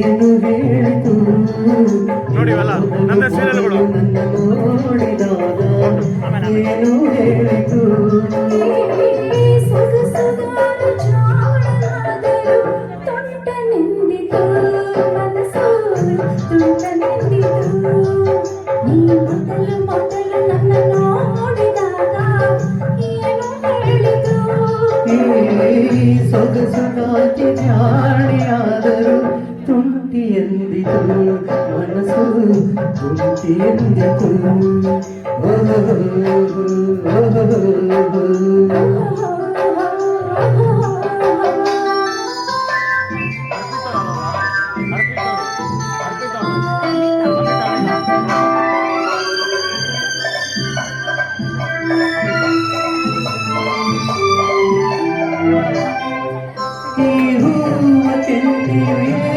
ಏನು ಹೇಳಿತು ನೋಡಿ ಅಲ್ಲ ನನ್ನ ಸೀರಿಯಲ್ಗಳು ನೋಡಿದಾಗ ಏನು ಹೇಳಿತು ಸೊಗಸುಗಾಗಿ ಜಾಣಿಯಾದರೂ ತುಂಟಿ ಎಂದಿತು ಮನಸ್ಸು ತುಂಟಿ ಎಂದಿತು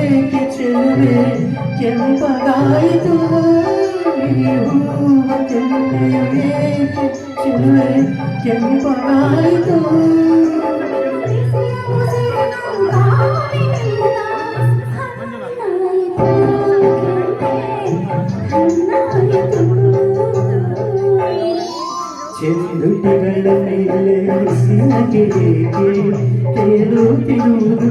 ಏಕೆ ಚೆಲುವೆ ಕೆಂಪಗಾಯಿತು ಹೂವ ಏಕೆ ಚೆಲುವೆ ಕೆಂಪಗಾಯಿತು ಚೆಂದುಟಿಗಳ ಮೇಲೆ ಬಿಸಿನ ಗೆಳೆಗೆ ತೇಲುತ್ತಿರುವುದು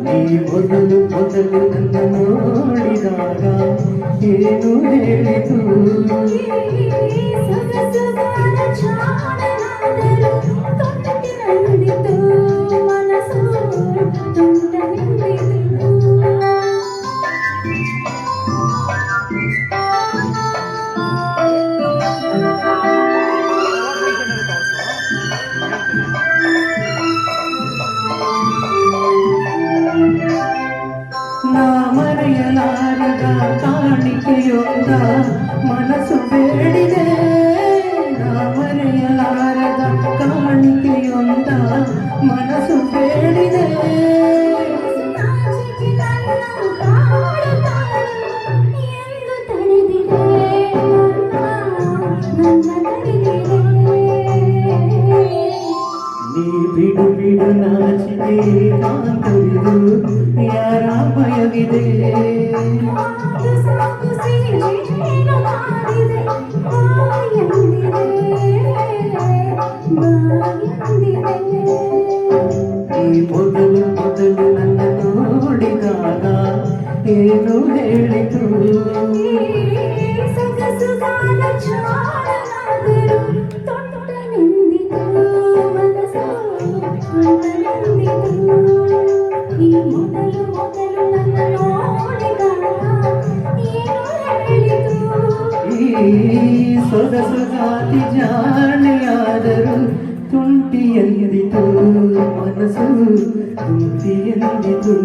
ನೀ ಮೊದಲು ಮೊದಲು ನನ್ನ ನೋಡಿದಾಗ ಏನು ಹೇಳಿತು ನಾ ಮರೆಯಲಾರದ ಕಾಣಿಕೆಯೊಂದ ಮನಸ್ಸು ಬೇಡಿದೆ ನಾ ಮರೆಯಲಾರದ ಕಾಣಿಕೆಯೊಂದ ಮನಸ್ಸು ಬೇಡಿದೆ ನೀ ಬಿಡು ಬಿಡು ನಾಚಿದೆ ಕಾಂತವಿದು ಯಾರ ಭಯವಿದೆ ಈ ಮೊದಲು ಮೊದಲು ನನ್ನ ನೋಡಿದಾಗ ಏನು ಹೇಳಿತು ಈ ಸೊಗಸು ಜಾತಿ ಜಾಣೆಯಾದರೂ ತುಂಟಿ ಎಂದಿತು ಮನಸ್ಸು ತುಂಟಿ ಎಂದಿತು